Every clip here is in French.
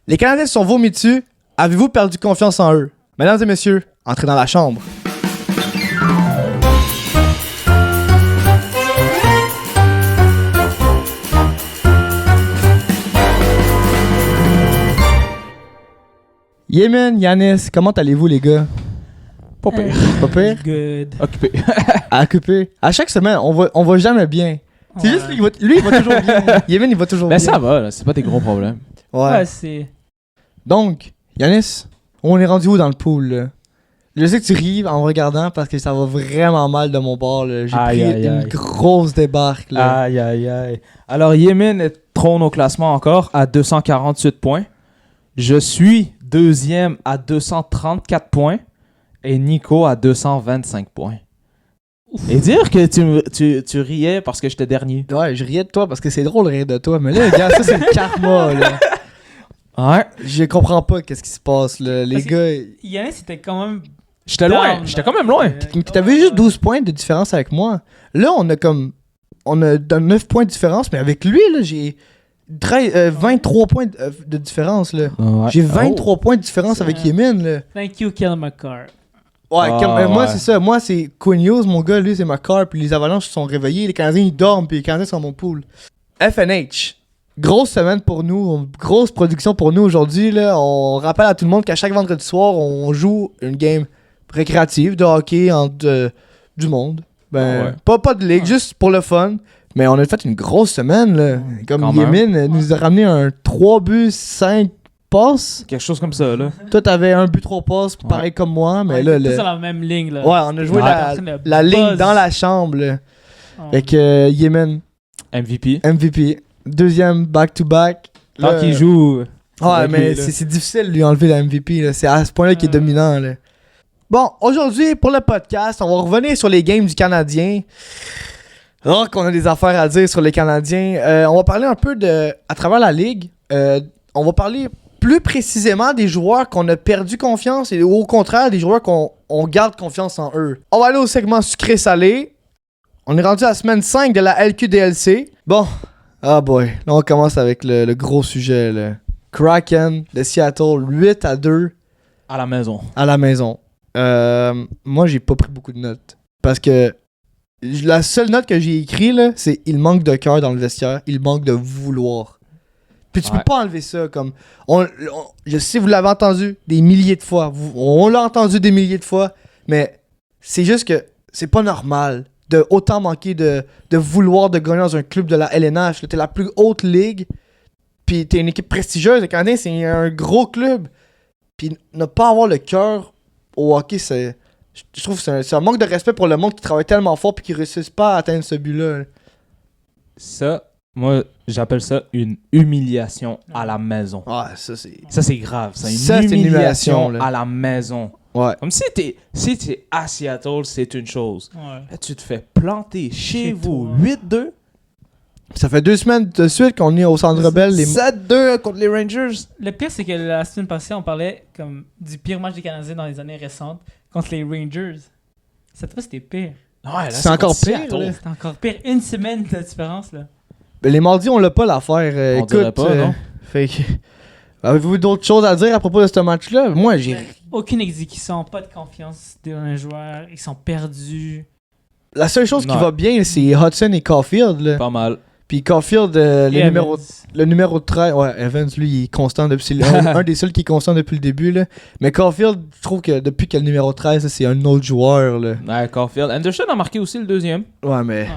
Les Canadiens se sont vomis dessus. Avez-vous perdu confiance en eux? Mesdames et messieurs, entrez dans la chambre. Yémen, Yanis, comment allez-vous les gars? Pas pire. Pas pire? Good. Occupé. Occupé. À chaque semaine, on va jamais bien. C'est juste lui, il va toujours bien. Yémen, il va toujours Ben bien. ça va, là, c'est pas des gros problèmes. Ouais. C'est... Donc, Yanis, on est rendu où dans le pool là? Je sais que tu ris en me regardant parce que ça va vraiment mal de mon bord. Là. J'ai Aïe, pris aïe, une aïe. grosse débarque. Là. Aïe, aïe, aïe. Alors, Yémen trône au classement encore à 248 points. Je suis deuxième à 234 points. Et Nico à 225 points. Ouf. Et dire que tu riais parce que j'étais dernier. Ouais, je riais de toi parce que c'est drôle de rire de toi. Mais là, regarde, ça c'est le karma. Là. Ouais. Je comprends pas qu'est-ce qui se passe. Là. Les Parce gars, Yannis, c'était quand même... J'étais loin. Down, J'étais quand même loin. t'avais juste 12 points de différence avec moi. Là, on a 9 points de différence. Mais avec lui, là, j'ai 23 points de différence. Là. Ouais. J'ai 23 points de différence C'est avec vrai. Yémen. Là. Thank you, Kel McCarr. Ouais, Ah, moi ouais. c'est ça. Moi c'est Quinn Hughes, mon gars, lui c'est ma car, puis les Avalanches se sont réveillés, les Canadiens ils dorment, puis les Canadiens sont dans mon pool. FNH. Grosse semaine pour nous, grosse production pour nous aujourd'hui. Là. On rappelle à tout le monde qu'à chaque vendredi soir, on joue une game récréative de hockey entre du monde. Ben, pas de ligue, juste pour le fun. Mais on a fait une grosse semaine. Là. Comme Quand Yémin nous a ramené un 3 buts, 5 passes. Quelque chose comme ça, là. Toi, t'avais un but, 3 passes, pareil comme moi. Mais là, C'est la même ligne, là. ouais, on a joué Ouais. la ligne Buzz. dans la chambre. Là. Oh. Avec Yémen, MVP. MVP. Deuxième back-to-back. Tant Là, qu'il joue. Ouais, avec mais lui, là. c'est difficile de lui enlever la MVP. Là. C'est à ce point-là qu'il est dominant. Là. Bon, aujourd'hui, pour le podcast, on va revenir sur les games du Canadien. Oh, qu'on a des affaires à dire sur les Canadiens. On va parler un peu à travers la ligue. On va parler plus précisément des joueurs qu'on a perdu confiance et au contraire des joueurs qu'on garde confiance en eux. On va aller au segment sucré-salé. On est rendu à la semaine 5 de la LQDLC. Bon, ah boy, là on commence avec le gros sujet. Là. Kraken de Seattle, 8-2 À la maison. à la maison. Moi, j'ai pas pris beaucoup de notes. Parce que la seule note que j'ai écrite, là, c'est « Il manque de cœur dans le vestiaire. Il manque de vouloir. » Puis tu peux pas enlever ça. Comme je sais, vous l'avez entendu des milliers de fois. On l'a entendu des milliers de fois. Mais c'est juste que c'est pas normal de autant manquer de vouloir de gagner dans un club de la LNH. Là, t'es la plus haute ligue. Puis t'es une équipe prestigieuse. Le Canadien, c'est un gros club. Puis ne pas avoir le cœur au hockey, je trouve que c'est un manque de respect pour le monde qui travaille tellement fort puis qui réussissent pas à atteindre ce but-là. Ça, moi, j'appelle ça une humiliation à la maison. Ouais, ça c'est... Ça, c'est grave. C'est Ça, une c'est une humiliation humiliation, là. à la maison. Ouais. Comme si t'es à Seattle, c'est une chose. Ouais. Là, tu te fais planter chez vous toi. 8-2. Ça fait 2 semaines de suite qu'on est au Centre Bell. 7-2 contre les Rangers. Le pire, c'est que la semaine passée, on parlait comme du pire match des Canadiens dans les années récentes contre les Rangers. Cette fois, c'était pire. Ouais, là, C'est encore contre pire, Seattle. là. C'était encore pire. Une semaine de différence, là. Ben, les mardis, on l'a pas l'affaire. On Écoute, dirait pas, non? Fait que... Avez-vous d'autres choses à dire à propos de ce match-là? Moi, j'ai... Aucune exécution, pas de confiance dans un joueur. Ils sont perdus. La seule chose qui Ouais. va bien, c'est Hudson et Caulfield. Là. Pas mal. Puis Caulfield, Et le numéro 13... Ouais, Evans, lui, il est constant depuis... C'est un des seuls qui est constant depuis le début. Là. Mais Caulfield, je trouve que depuis qu'il y a le numéro 13, là, c'est un autre joueur. Là. Ouais, Caulfield. Anderson a marqué aussi le deuxième. Ouais, mais... Ouais.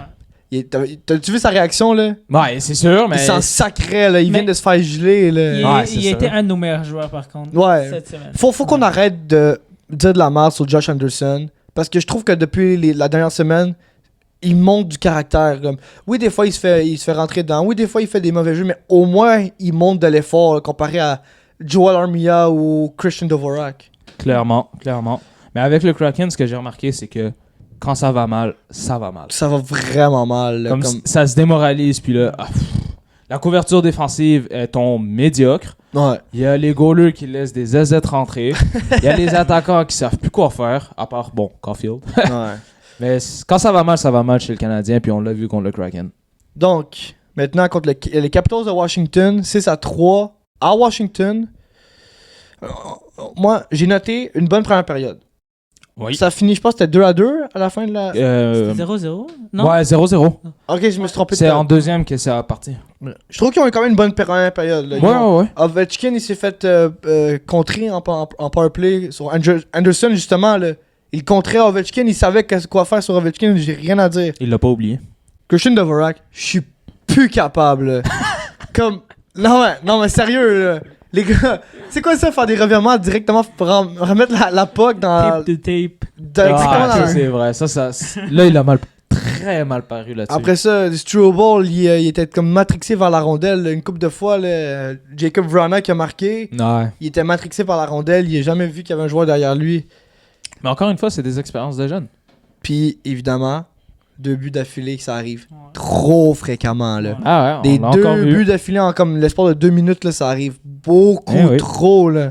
T'as-tu vu sa réaction, là? Ouais, c'est sûr, mais... Il s'en sacrait, là. Il Mais- vient de se faire geler, là. Ouais, c'est il a ça. été un de nos meilleurs joueurs, par contre, Ouais. cette semaine. Faut qu'on arrête de dire de la merde sur Josh Anderson. Parce que je trouve que depuis la dernière semaine, il montre du caractère. Comme. Oui, des fois, il se fait rentrer dedans. Oui, des fois, il fait des mauvais jeux. Mais au moins, il montre de l'effort là, comparé à Joel Armia ou Christian Dvorak. Clairement. Mais avec le Kraken, ce que j'ai remarqué, c'est que quand ça va mal, ça va mal. Ça va vraiment mal. Là, Comme ça se démoralise, puis là... la couverture défensive est tombe médiocre. Ouais. Il y a les goalers qui laissent des ZZ rentrer. Il y a les attaquants qui savent plus quoi faire, à part, bon, Caulfield. Ouais. Mais quand ça va mal chez le Canadien, puis on l'a vu contre le Kraken. Donc, maintenant, contre les Capitals de Washington, 6-3. à Washington, moi, j'ai noté une bonne première période. Oui. Ça finit, je pense que c'était 2-2 à la fin de la... C'était 0-0? Non? Ouais, 0-0. Ok, je me suis trompé de C'est période. en deuxième que c'est parti. Je trouve qu'ils ont eu quand même une bonne première période. Là. Ouais. Ovechkin, il s'est fait contrer en powerplay sur Anderson, justement. Là, il contrait Ovechkin, il savait quoi faire sur Ovechkin, j'ai rien à dire. Il l'a pas oublié. Christian Dvorak, je suis plus capable. Là. Comme... Non, mais sérieux, là. Les gars, c'est quoi ça, faire des revirements directement pour remettre la puck dans... Tape to tape. Exactement Ça, dans- c'est vrai. Là, il a très mal paru là-dessus. Après ça, Struble, il était comme matrixé vers la rondelle une couple de fois. Là. Jacob Vrana qui a marqué, Ouais. il était matrixé par la rondelle. Il n'a jamais vu qu'il y avait un joueur derrière lui. Mais encore une fois, c'est des expériences de jeunes. Puis, évidemment, 2 buts d'affilée, ça arrive Ouais. trop fréquemment. Là. Ouais. Ah ouais, Des on l'a encore 2 vu. buts d'affilée en comme l'espace de 2 minutes, là, ça arrive beaucoup Eh oui. trop. Là.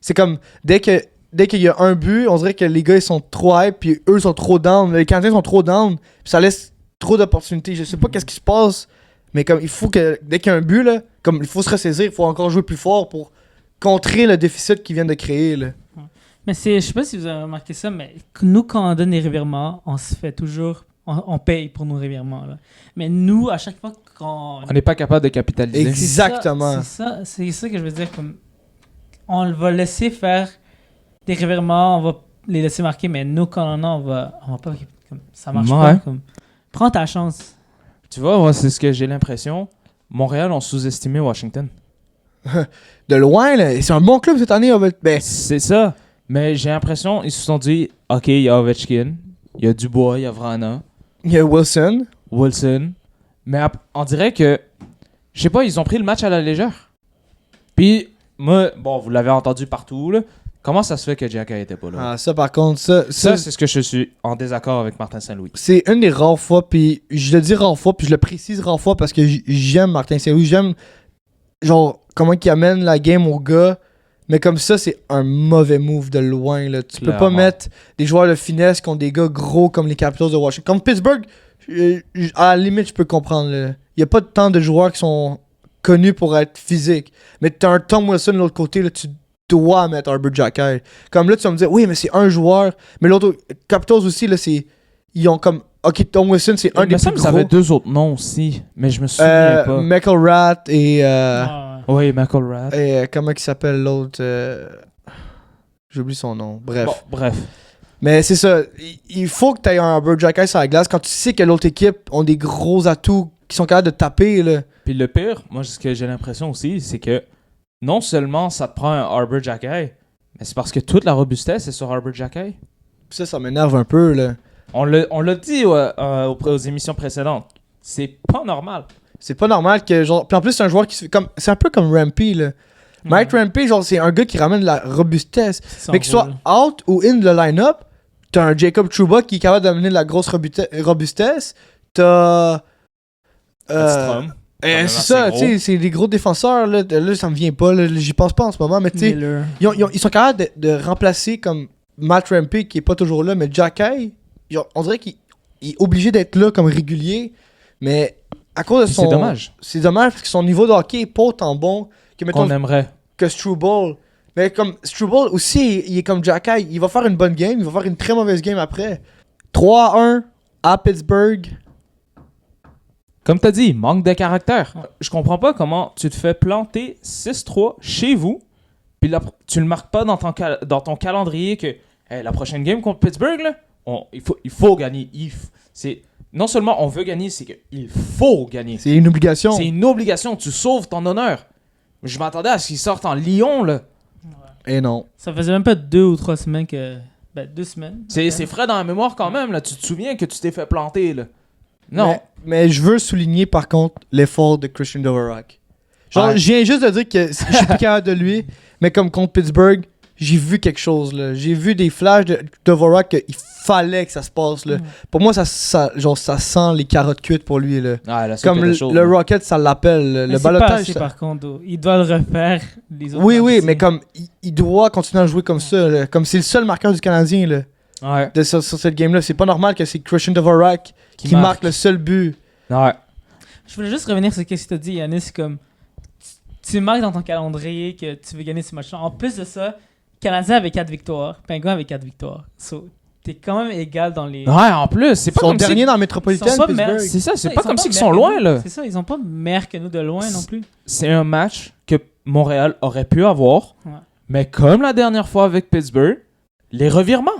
C'est comme, dès qu'il y a un but, on dirait que les gars ils sont trop hype, puis eux sont trop down. Les Canadiens sont trop down, puis ça laisse trop d'opportunités. Je sais pas qu'est-ce qui se passe, mais comme il faut que, dès qu'il y a un but, là, comme il faut se ressaisir, il faut encore jouer plus fort pour contrer le déficit qu'ils viennent de créer. Là. Mais je sais pas si vous avez remarqué ça, mais nous, quand on donne des revirements, on se fait toujours... On paye pour nos revirements. Là. Mais nous, à chaque fois qu'on... On n'est pas capable de capitaliser. Exactement. C'est ça que je veux dire. Comme, on va laisser faire des revirements, on va les laisser marquer, mais nous, quand on en a, on va pas... Comme, ça marche Ouais. pas. Comme, prends ta chance. Tu vois, moi, c'est ce que j'ai l'impression. Montréal ont sous-estimé Washington. De loin, là, c'est un bon club cette année. Ben, C'est ça. Mais j'ai l'impression, ils se sont dit, OK, il y a Ovechkin, il y a Dubois, il y a Vrana, il y a Wilson. Wilson. Mais on dirait que, je sais pas, ils ont pris le match à la légère. Puis, moi, bon, vous l'avez entendu partout, là. Comment ça se fait que Jacka était pas là? Ah, ça par contre, Ça, c'est ce que je suis en désaccord avec Martin Saint-Louis. c'est une des rares fois, puis je le dis rare fois, puis je le précise rare fois parce que j'aime Martin Saint-Louis, j'aime genre comment il amène la game aux gars, mais comme ça, c'est un mauvais move de loin. Là. Tu peux pas Clairement. mettre des joueurs de finesse contre des gars gros comme les Capitals de Washington. Comme Pittsburgh, à la limite, je peux comprendre. Il y a pas tant de joueurs qui sont connus pour être physiques, mais t'as un Tom Wilson de l'autre côté, là, tu dois mettre Arbor Xhekaj. Comme là, tu vas me dire, oui, mais c'est un joueur, mais l'autre, Capitals aussi, là, c'est... Ils ont comme... Ok, Tom Wilson, c'est un des plus Ça avait gros. 2 autres noms aussi, mais je me souviens pas. McElrath et... Ah, Oui, McElrath. et comment il s'appelle l'autre J'oublie son nom. Bref. Bon, bref. Mais c'est ça. Il faut que tu aies un Arbor Xhekaj sur la glace quand tu sais que l'autre équipe ont des gros atouts qui sont capables de taper. Là. Puis le pire, moi, ce que j'ai l'impression aussi, c'est que non seulement ça te prend un Arbor Xhekaj, mais c'est parce que toute la robustesse est sur Arbor Xhekaj. Ça m'énerve un peu. Là. On l'a dit aux émissions précédentes. C'est pas normal. C'est pas normal que genre. Puis en plus, c'est un joueur qui se fait comme. C'est un peu comme Rampy. Là. Mike Rampy, genre, c'est un gars qui ramène de la robustesse. Mais qu'il soit out ou in le line-up, t'as un Jacob Trouba qui est capable d'amener de la grosse robustesse. T'as. Strom. C'est ça, tu sais, c'est des gros défenseurs. Là, ça me vient pas. Là, j'y pense pas en ce moment. Mais tu sais, Miller. ils sont capables de remplacer comme Matt Rampy qui est pas toujours là. Mais Xhekaj, on dirait qu'il est obligé d'être là comme régulier. Mais à cause de son. C'est dommage. C'est dommage parce que son niveau de hockey est pas autant bon que, mettons, Qu'on aimerait. que Struble. Mais comme Struble aussi, il est comme Xhekaj. Il va faire une bonne game, il va faire une très mauvaise game après. 3-1 à Pittsburgh. Comme t'as dit, manque de caractère. Je comprends pas comment tu te fais planter 6-3 chez vous, puis tu le marques pas dans ton calendrier que hey, la prochaine game contre Pittsburgh, là, il faut gagner. Non seulement on veut gagner, c'est qu'il faut gagner. C'est une obligation. C'est une obligation. Tu sauves ton honneur. Je m'attendais à ce qu'ils sortent en Lyon, là. Et non. Ça faisait même pas 2 ou 3 semaines que... Ben, 2 semaines. C'est frais dans la mémoire quand même, là. Tu te souviens que tu t'es fait planter, là. Non. Mais je veux souligner par contre l'effort de Christian Dvorak. Genre, Ouais. je viens juste de dire que je suis plus capable de lui, mais comme contre Pittsburgh, j'ai vu quelque chose là. J'ai vu des flashs de Dvorak qu'il fallait que ça se passe là. Pour moi, ça sent les carottes cuites pour lui là. Ah, la soupe Comme était chaude, le là. Rocket, ça l'appelle. Mais Le c'est pas balotage. assez, ça- par contre. Il doit le refaire, les autres. Oui, matchs oui, aussi. mais comme il doit continuer à jouer comme ça. Là. Comme c'est le seul marqueur du Canadien là, Ouais. sur cette game-là. C'est pas normal que c'est Christian Dvorak qui marque le seul but. Ouais. Je voulais juste revenir sur ce que tu as dit, Yannis. Comme, tu tu marques dans ton calendrier que tu veux gagner ce match-là. En plus de ça, Canadien avait 4 victoires, Penguins avait 4 victoires. So, t'es quand même égal dans les... Ouais, en plus, c'est Ils pas sont comme derniers si... dans la métropolitaine, Ils sont pas Pittsburgh. meilleurs. C'est ça, c'est Ils pas sont comme s'ils meilleurs sont que loin, nous. là. C'est ça, ils sont pas meilleurs que nous de loin non plus. C'est un match que Montréal aurait pu avoir, Ouais. mais comme la dernière fois avec Pittsburgh, les revirements.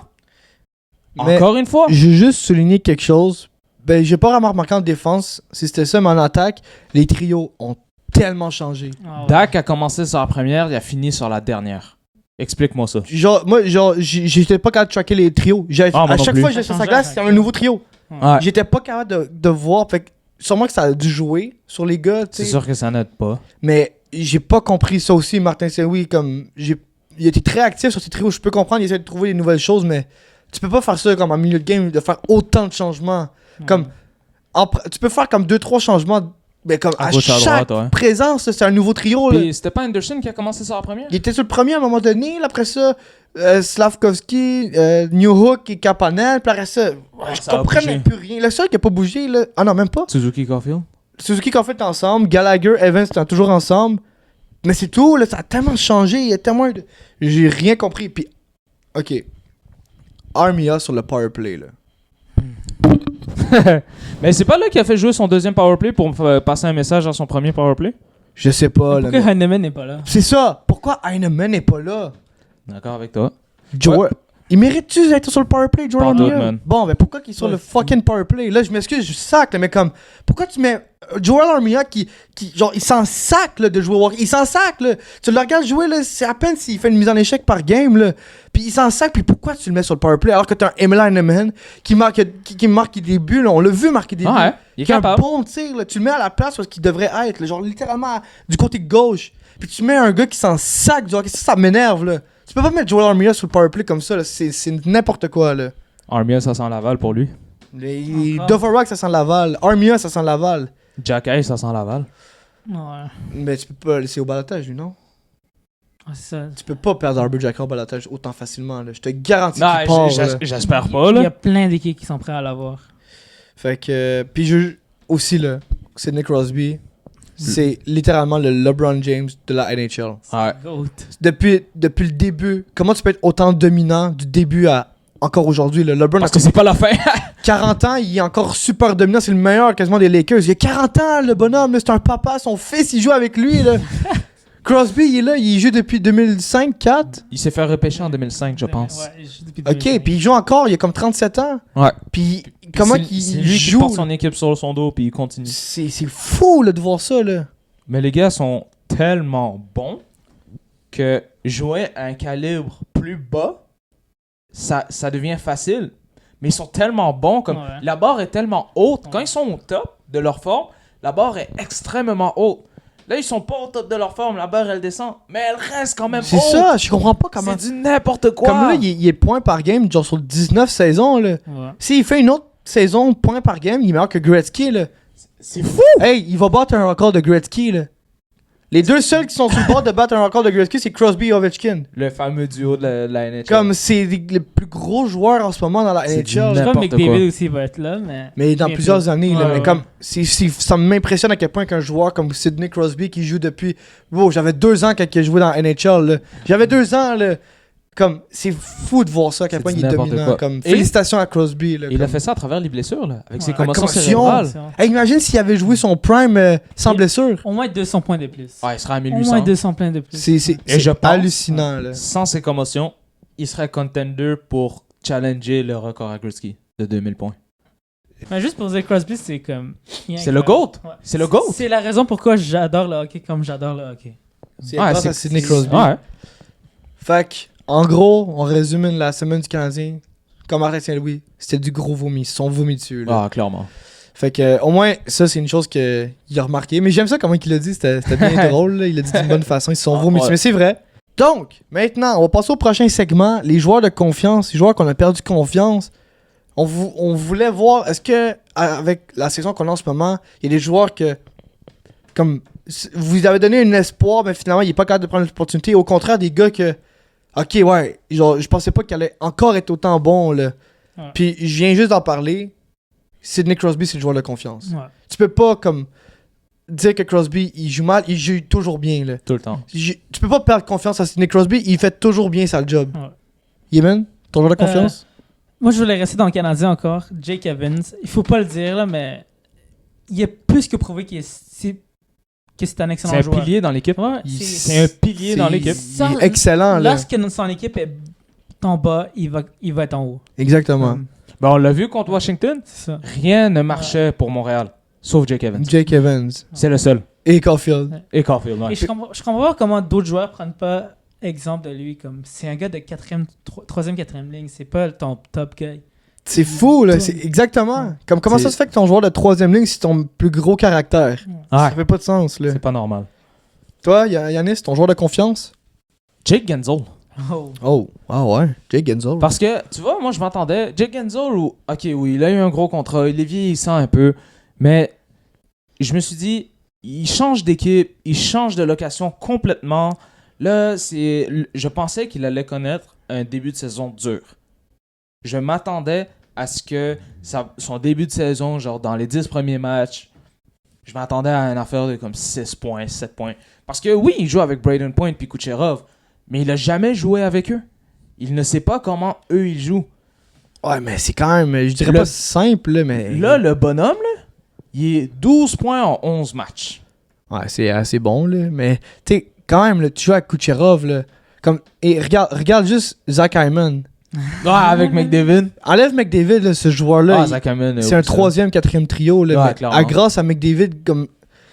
Mais Encore une fois. j'ai juste souligné quelque chose. Ben, j'ai pas remarqué en défense si c'était ça, mais en attaque, les trios ont tellement changé. Ah ouais. Dak a commencé sur la première, il a fini sur la dernière. Explique-moi ça. Moi, j'étais pas capable de tracker les trios. Ah, moi À non chaque plus. fois que j'étais sur Ça sa changeait à glace, chaque c'était un fois. nouveau trio. Ouais. J'étais pas capable de voir. Fait que sûrement que ça a dû jouer sur les gars, tu C'est sais. sûr que ça n'aide pas. Mais j'ai pas compris ça aussi, Martin Saint-Louis. Comme, il était très actif sur ses trios. Je peux comprendre, il essaie de trouver des nouvelles choses, mais tu peux pas faire ça comme en milieu de game, de faire autant de changements. Comme, tu peux faire comme 2-3 changements, mais comme À à gauche, à chaque droite, ouais. présence, c'est un nouveau trio. Là. Puis c'était pas Anderson qui a commencé sur la première? Il était sur le premier à un moment donné, là, après ça, Slavkovski, New Hook et Kapanen, puis après ça, je ça a comprends bougé. même plus rien. Le seul qui a pas bougé, là, ah non, même pas. Suzuki Caulfield? Suzuki qu'on fait ensemble, Gallagher, Evans étaient toujours ensemble, mais c'est tout, là, ça a tellement changé, il y a tellement de... J'ai rien compris, puis, ok, Armia sur le powerplay, là. Mais c'est pas là qu'il a fait jouer son deuxième powerplay pour passer un message à son premier powerplay? Je sais pas, là. Pourquoi mais- Heinemann n'est pas là? C'est ça, pourquoi Heinemann n'est pas là? D'accord avec toi. Joel... Il mérite-tu d'être sur le powerplay, Joel Pas Armia? tout, man. Bon, mais pourquoi qu'il est sur Ouais. le fucking powerplay? Là, je m'excuse, je sac, là, mais comme... Pourquoi tu mets Joel Armia qui genre, il s'en sac, là, de jouer au hockey. Il s'en sac, là. Tu le regardes jouer, là, c'est à peine s'il fait une mise en échec par game, là. Puis il s'en sac, puis pourquoi tu le mets sur le powerplay alors que t'as un Emil Heinemann qui marque des buts, là. On l'a vu marquer des buts. Ouais, il est Qui a un capable. bon tir, là. Tu le mets à la place où il devrait être, là, genre littéralement du côté gauche. Puis tu mets un gars qui s'en sac du hockey. Ça m'énerve, là. Tu peux pas mettre Joel Armia sur le powerplay comme ça, là. C'est n'importe quoi, là. Armia, ça sent Laval pour lui. Encore. Doverac, ça sent Laval. Armia, ça sent Laval. Jack Hayes, ça sent Laval. Ouais. Mais tu peux pas le laisser au balotage, lui, non? Ah, c'est ça. Tu peux pas perdre Arbor Jack au balotage autant facilement, là. Je te garantis Non, qu'il part, là. j'espère pas, Il y a là. plein d'équipes qui sont prêtes à l'avoir. Fait que... Puis aussi, là, Sidney Crosby, c'est littéralement le LeBron James de la NHL. Ouais. Goat. Depuis le début, comment tu peux être autant dominant du début à encore aujourd'hui, là? LeBron Parce a que c'est pas la fin. 40 ans, il est encore super dominant, c'est le meilleur quasiment des Lakers. Il a 40 ans, le bonhomme, là, c'est un papa, son fils, il joue avec lui, là. Crosby, il est là, il joue depuis 2005-4. Il s'est fait repêcher en 2005, je pense. Ouais, je suis depuis Ok, 2005. puis il joue encore, il a comme 37 ans. Ouais. Puis comment C'est qu'il lui qui joue, porte son équipe sur son dos puis il continue. c'est fou, là, de voir ça, là. Mais les gars sont tellement bons que jouer à un calibre plus bas, ça devient facile. Mais ils sont tellement bons, comme Ouais. la barre est tellement haute. Quand Ouais. ils sont au top de leur forme, la barre est extrêmement haute. Là, ils sont pas au top de leur forme, la barre elle descend, mais elle reste quand même C'est haute. ça, je comprends pas comment... C'est du n'importe quoi. Comme là, il est point par game, genre sur 19 saisons, là. Ouais. S'il fait une autre saison point par game, il est meilleur que Gretzky, là. C'est fou. Hey, il va battre un record de Gretzky, là. Les deux seuls qui sont sur le bord de battre un record de Gretzky, c'est Crosby et Ovechkin. Le fameux duo de la NHL. Comme c'est les plus gros joueurs en ce moment dans la C'est du NHL. Je crois que N'importe McDavid quoi. aussi va être là, mais... Mais dans bientôt. plusieurs années, là, Ouais, mais ouais. comme ça m'impressionne à quel point qu'un joueur comme Sidney Crosby qui joue depuis... Wow, j'avais 2 ans quand il a joué dans NHL, là. J'avais 2 ans, là. Comme, c'est fou de voir ça, à quel C'est point du il est n'importe dominant. quoi. Comme, Et- félicitations à Crosby, là. Il a comme- fait ça à travers les blessures, là, avec ses Ouais. commotions Commotion. cérébrales. Hey, imagine s'il avait joué son prime sans Il- blessure. Au moins 200 points de plus. Ouais, il sera à Au 1800. moins 200 points de plus. Et je pense- hallucinant, là. Sans ses commotions, il serait contender pour challenger le record à Gretzky de 2000 points. Mais juste pour dire Crosby, c'est comme... C'est le GOAT. Ouais. C'est le GOAT. C'est la raison pourquoi j'adore le hockey comme j'adore le hockey. C'est grâce à Sidney Crosby. Ouais. Fait que, en gros, on résume la semaine du Canadien. Comme Martin Saint-Louis, c'était du gros vomi. Ils se sont vomis dessus, là. Ah, clairement. Fait que, au moins, ça, c'est une chose qu'il a remarqué. Mais j'aime ça comment il l'a dit. C'était bien drôle, là. Il l'a dit d'une bonne façon. Ils se sont vomis dessus. Ouais. Mais c'est vrai. Donc, maintenant, on va passer au prochain segment. Les joueurs de confiance. Les joueurs qu'on a perdu confiance. On voulait voir, est-ce que, avec la saison qu'on a en ce moment, il y a des joueurs que, comme, vous avez donné un espoir, mais finalement, il est pas capable de prendre l'opportunité. Au contraire, des gars que, ok, ouais, genre, je pensais pas qu'il allait encore être autant bon, là. Ouais. Puis, je viens juste d'en parler. Sidney Crosby, c'est le joueur de confiance. Ouais. Tu peux pas, comme, dire que Crosby, il joue mal, il joue toujours bien, là. Tout le temps. Tu peux pas perdre confiance à Sidney Crosby, il fait toujours bien sa job. Ouais. Yemen, ton joueur de confiance? Moi, je voulais rester dans le Canadien encore. Jake Evans. Il faut pas le dire, là, mais il a plus que prouvé que c'est un excellent C'est un joueur. pilier dans l'équipe. Ouais, C'est un pilier dans l'équipe. Ça, Il est excellent, là. Lorsque son équipe est en bas, il va être en haut. Exactement. Ben, on l'a vu contre Washington. C'est ça. Rien ne marchait pour Montréal, sauf Jake Evans. Jake Evans. C'est le seul. Et Caulfield. Et Caulfield, ouais. Et je comprends pas comment d'autres joueurs prennent pas exemple de lui. Comme c'est un gars de 3e, 4e ligne. C'est pas ton top guy. C'est fou, là. C'est exactement. Comme comment ça se fait que ton joueur de 3e ligne, c'est ton plus gros caractère? Ça Ouais, fait pas de sens, là. c'est pas normal. Toi, Yanis, ton joueur de confiance? Jake Gensel. Oh. Oh, ah ouais. Jake Gensel. Parce que, tu vois, moi, je m'attendais. Jake Gensel, ok, oui, il a eu un gros contrat. Il est vieillissant un peu. Mais je me suis dit, il change d'équipe. Il change de location complètement. Là, je pensais qu'il allait connaître un début de saison dur. Je m'attendais à ce que son début de saison, genre dans les 10 premiers matchs, je m'attendais à une affaire de comme 6 points, 7 points. Parce que oui, il joue avec Braden Point puis Kucherov, mais il a jamais joué avec eux. Il ne sait pas comment eux, ils jouent. Ouais, mais c'est quand même, je dirais pas simple, là, mais... Là, le bonhomme, là, il est 12 points en 11 matchs. Ouais, c'est assez bon, là, mais... Tu sais, quand même, là, tu joues avec Kucherov, là, comme... Et regarde juste Zach Hyman. Ouais, avec McDavid. Enlève McDavid, là, ce joueur-là, Zach Hyman, c'est un 3e, 4e trio, là, Ouais, mais clairement. grâce à McDavid, comme...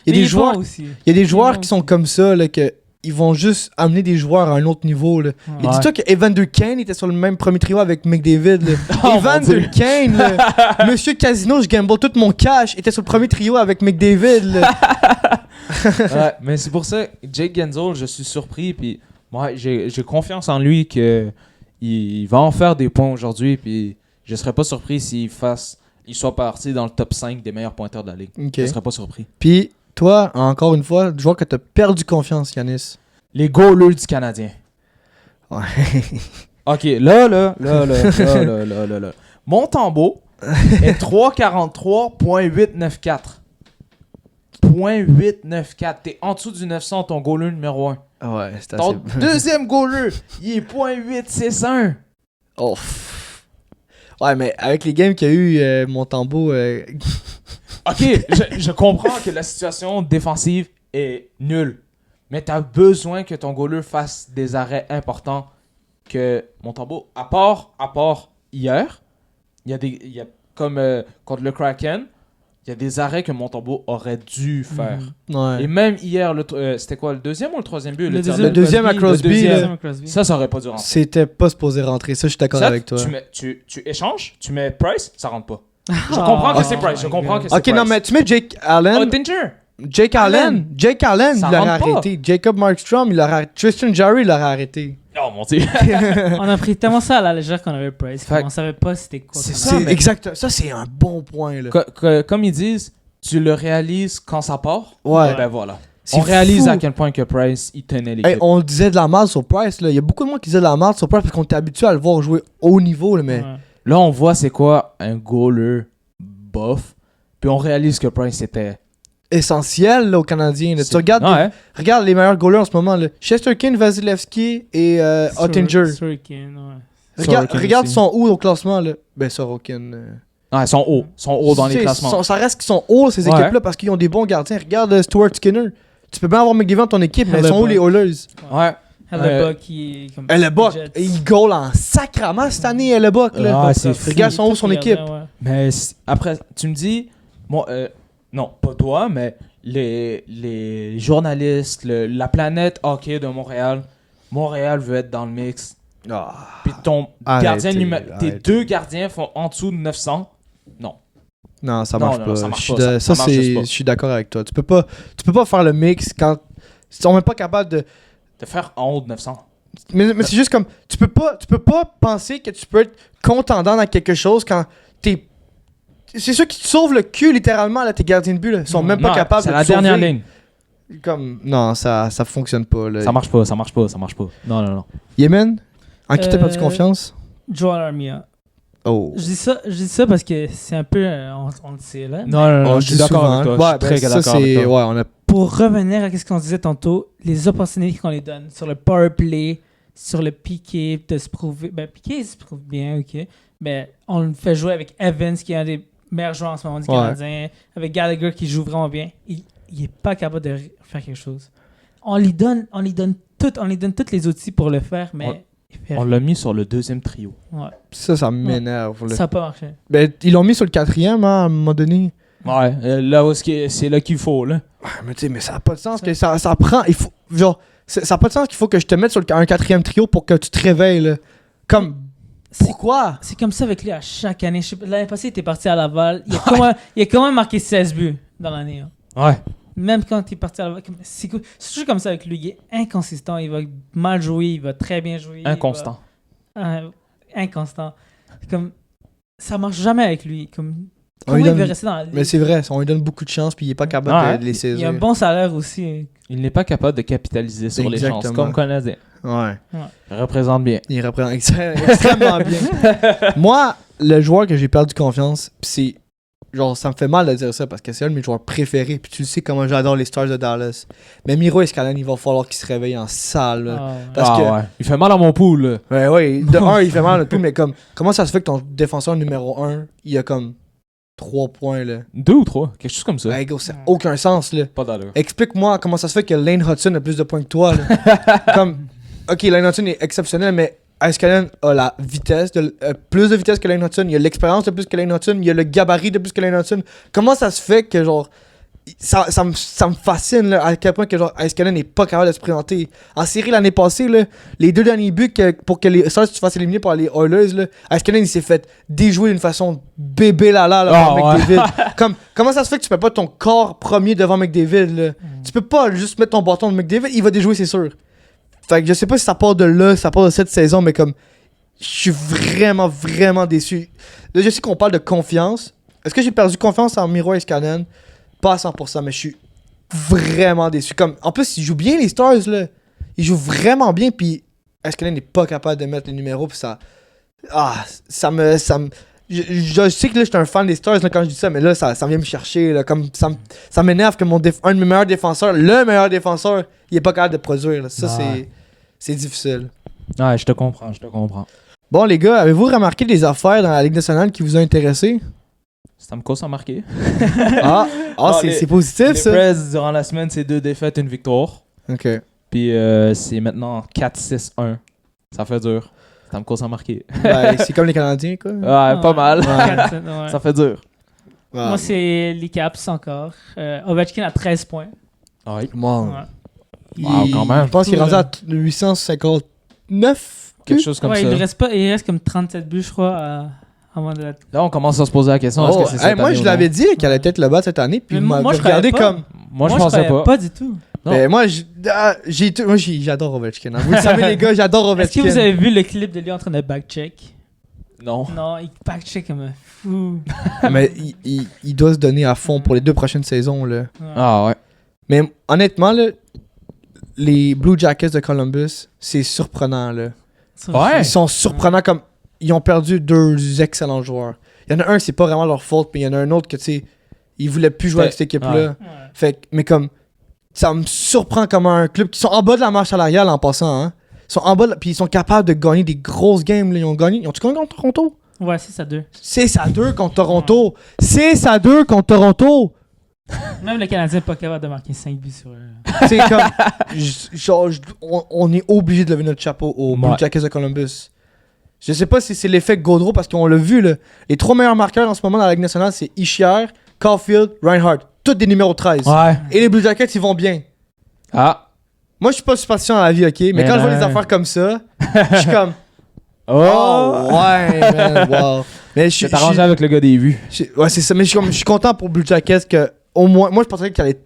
Il y a Mais des joueurs... bon aussi. Il y a des joueurs bon qui sont aussi. comme ça, là, que ils vont juste amener des joueurs à un autre niveau, là. Ouais. Et dis-toi que Evander Kane était sur le même premier trio avec McDavid, là. Oh, Evander mon Dieu. Kane, là, Monsieur Casino, je gamble tout mon cash, était sur le premier trio avec McDavid, là. Ouais, mais c'est pour ça, Jake Gensel, je suis surpris. Puis moi, j'ai confiance en lui que il va en faire des points aujourd'hui. Puis je serais pas surpris s'il soit parti dans le top 5 des meilleurs pointeurs de la ligue. Ok. Je serais pas surpris. Puis, toi, encore une fois, je vois que t'as perdu confiance, Yanis. Les goalers du Canadien. Ouais. Ok, là. Montembeault est 343.894. .894. T'es en dessous du 900, ton goaler numéro 1. Ouais, c'est Ton assez... deuxième goaler, il est .861. Oh. Ouais, mais avec les games qu'il y a eu, Montembeault... Ok, je comprends que la situation défensive est nulle. Mais t'as besoin que ton goaler fasse des arrêts importants que Montembeault. À part hier, il y a comme contre le Kraken, il y a des arrêts que Montembeault aurait dû faire. Ouais. Et même hier, c'était quoi, le deuxième ou le troisième but? Le tir deuxième- de deuxième à Crosby, Crosby, le là. deuxième. Sam Crosby. Ça aurait pas dû rentrer. C'était pas supposé rentrer, ça, je suis d'accord Ça, avec toi. tu échanges, tu mets Price, ça rentre pas. Je comprends que c'est Price, je comprends que c'est Ok, Price. non, mais tu mets Jake Allen... Ottinger! Jake Allen, Ça il l'aurait rentre pas. arrêté. Jacob Markstrom, il l'aurait arrêté. Tristan Jarry, il l'aurait arrêté. Oh mon dieu! On a pris tellement ça à la légère qu'on avait Price. Fait- On savait pas c'était quoi. C'est comme ça, C'est mais- exact. Ça, c'est un bon point, là. Comme ils disent, tu le réalises quand ça part. Ouais. Et ben voilà. C'est On réalise fou. à quel point que Price, il tenait l'équipe. Hey, on disait de la merde sur Price, là. Il y a beaucoup de monde qui disait de la merde sur Price parce qu'on était habitué à le voir jouer haut niveau, là, mais... Ouais. Là, on voit c'est quoi un goaler bof. Puis on réalise que Price était... essentiel, là, aux Canadiens. Là. Tu regardes, Ouais. regarde les meilleurs goalers en ce moment, là. Chesterkin, Vasilevski et Ottinger. Sorokin, ouais. Sorokin Regarde aussi. son haut au classement, là. Ben, Sorokin... Ouais, ils sont hauts. Ils sont hauts dans les Tu sais, classements. ça reste qu'ils sont hauts, ces Ouais. équipes-là, parce qu'ils ont des bons gardiens. Regarde Stuart Skinner. Tu peux bien avoir McGill dans ton équipe, mais ils sont où les Oilers? Ouais. Hellebuck qui est comme. Hellebuck, Jets. il goal en sacrament cette année, Hellebuck, là. Ah, c'est fou. Regarde son haut, son équipe. Ouais. Mais après, tu me dis... Moi, non, pas toi, mais les journalistes, la planète hockey de Montréal. Montréal veut être dans le mix. Ah. Puis ton Arrêtez, gardien tes arrêtez. deux gardiens font en dessous de 900. Non. Non, ça Non, marche non, pas. ça marche Je suis pas, de- ça ça, marche c'est, juste pas. je suis d'accord avec toi. Tu peux pas faire le mix quand on n'est pas capable de. De faire en haut de 900. Mais c'est juste comme tu peux pas penser que tu peux être contendant dans quelque chose quand t'es. C'est sûr qui te sauvent le cul littéralement là, tes gardiens de but là. Ils sont même pas Non, capables c'est de la te sauver. dernière ligne. Comme non, ça fonctionne pas là. Ça marche pas. Non. Yémen, en qui t'as perdu Euh, confiance? Joel Armia. Oh. Je dis ça parce que c'est un peu. On le sait là. Non, Je je suis dis d'accord souvent, avec toi. hein. Je suis très ça, d'accord avec c'est... toi. Ouais, on a... Pour revenir à ce qu'on disait tantôt, les opportunités qu'on les donne sur le power play, sur le piqué, de se prouver. Ben, piqué, il se prouve bien, ok. Mais on le fait jouer avec Evans, qui est un des meilleurs joueurs en ce moment du Canadien, avec Gallagher, qui joue vraiment bien. Il est pas capable de faire quelque chose. On lui donne tous les outils pour le faire, mais il fait On rien. l'a mis sur le deuxième trio. Ouais. Ça m'énerve. Là. Ça n'a pas marché. Ben, ils l'ont mis sur le 4e, hein, à un moment donné. Ouais, là où c'est là qu'il faut, là. Ouais, mais tu sais, mais ça n'a pas de sens que ça prend... Il faut... Genre, ça n'a pas de sens qu'il faut que je te mette sur un 4e trio pour que tu te réveilles, là. Comme... Pourquoi? C'est comme ça avec lui à chaque année. L'année passée, il était parti à Laval. Il a quand même marqué 16 buts dans l'année. Hein. Ouais. Même quand il est parti à Laval. C'est toujours comme ça avec lui. Il est inconsistant. Il va mal jouer. Il va très bien jouer. Inconstant. Inconstant. Comme, ça marche jamais avec lui. Comme, On comment lui il donne- veut rester dans la ligue? Mais c'est vrai, on lui donne beaucoup de chance puis il est pas capable Ouais. de les saisir. Il a un bon salaire aussi. Il n'est pas capable de capitaliser sur les chances, Exactement. comme Canadien. Ouais. Il représente bien. Il reprend extrêmement bien. Moi, le joueur que j'ai perdu confiance, pis c'est... Genre, ça me fait mal de dire ça parce que c'est un de mes joueurs préférés. Puis tu le sais comment j'adore les Stars de Dallas. Mais Miro Escalante, il va falloir qu'il se réveille en salle. Là. Ah, Parce que- ouais. Il fait mal à mon pool, là. Ouais, de un, il fait mal à notre tout, mais comme... Comment ça se fait que ton défenseur numéro 1, il a comme 3 points, là? 2 ou 3, quelque chose comme ça. Ouais, gros, ça n'a aucun sens, là. Pas d'allure. Explique-moi comment ça se fait que Lane Hudson a plus de points que toi, là. Comme... Ok, Lane Hudson est exceptionnel, mais Escalante a la vitesse, plus de vitesse que Lane Hudson, il a l'expérience de plus que Lane Hudson, il a le gabarit de plus que Lane Hudson. Comment ça se fait que, genre, ça me fascine, là, à quel point que, genre, Escalante n'est pas capable de se présenter. En série l'année passée, là, les 2 derniers buts pour que les Stars se fassent éliminer par les Oilers, là, Escalante, il s'est fait déjouer d'une façon bébé lala là, par McDavid. Comment ça se fait que tu peux pas ton corps premier devant McDavid, là? Tu peux pas juste mettre ton bâton de McDavid, il va déjouer, c'est sûr. Fait que je sais pas si ça part de là, ça part de cette saison, mais comme, je suis vraiment, vraiment déçu. Là, je sais qu'on parle de confiance. Est-ce que j'ai perdu confiance en Miro Escalante? Pas à 100%, mais je suis vraiment déçu. Comme, en plus, il joue bien les Stars, là. Il joue vraiment bien, puis Escalante n'est pas capable de mettre les numéros, puis ça... Ah, ça me... Je sais que là, je suis un fan des Stars là, quand je dis ça, mais là, ça vient me chercher. Là, comme ça m'énerve que un de mes meilleurs défenseurs, le meilleur défenseur, il est pas capable de produire. Là. Ça, c'est difficile. Ouais, je te comprends. Bon, les gars, avez-vous remarqué des affaires dans la Ligue nationale qui vous ont intéressé? Stamkos a marqué. C'est positif, Les ça? Preds, durant la semaine, c'est 2 défaites, 1 victoire. OK. Puis c'est maintenant 4-6-1. Ça fait dur. Stamkos a marqué. Ben, c'est comme les Canadiens, quoi. Ouais, pas mal. Ouais. Ça fait dur. Ouais. Moi, c'est les Caps encore. Ovechkin a 13 points. Ouais. Wow. Ouais. Wow, quand même. Je pense qu'il est rendu à 859. Quelque chose comme Ouais, ça. il reste comme 37 buts, je crois, avant de la... Là, on commence à se poser la question. Oh, Est-ce que c'est cette moi, année je ou l'avais non? dit qu'elle allait être le bas cette année, puis Mais vous moi, m'avez je croyais regardé pas. comme... Moi, je je pensais croyais pas. du tout. Non. Ben, moi, j'adore Ovechkin. Hein. Vous le savez, les gars, j'adore Est-ce que Ovechkin. vous avez vu le clip de lui en train de backcheck? Non. Non, il backcheck comme un fou. Mais il doit se donner à fond pour les 2 prochaines saisons. Là. Ouais. Ah ouais. Mais honnêtement, là, les Blue Jackets de Columbus, c'est surprenant. Là. Ouais. Ils sont surprenants comme... Ils ont perdu 2 excellents joueurs. Il y en a un, c'est pas vraiment leur faute, mais il y en a un autre que, tu sais, ils voulaient plus jouer avec cette équipe-là. Ouais. Ouais. Fait que, mais comme... Ça me surprend comment un club qui sont en bas de la marche salariale en passant, hein. Ils sont en bas, puis ils sont capables de gagner des grosses games. Là. Ils ont gagné contre Toronto? Ouais, c'est ça, 2. 6-2 contre Toronto. 6-2 contre Toronto. Même le Canadien n'est pas capable de marquer 5 buts sur eux. C'est comme... on est obligé de lever notre chapeau aux Blue Ouais. Jackets de Columbus. Je sais pas si c'est l'effet Gaudreau, parce qu'on l'a vu, là. Les 3 meilleurs marqueurs en ce moment dans la Ligue nationale, c'est Ischier, Caulfield, Reinhardt. Tous des numéros 13. Ouais. Et les Blue Jackets, ils vont bien. Ah. Moi, je suis pas superstitieux dans la vie, ok? Mais quand je vois des affaires comme ça, je suis comme... Oh, ouais, man, wow. Mais Tu t'es arrangé avec le gars des vues. ouais, c'est ça. Mais je suis content pour Blue Jackets que, au moins, moi, je pensais qu'il allait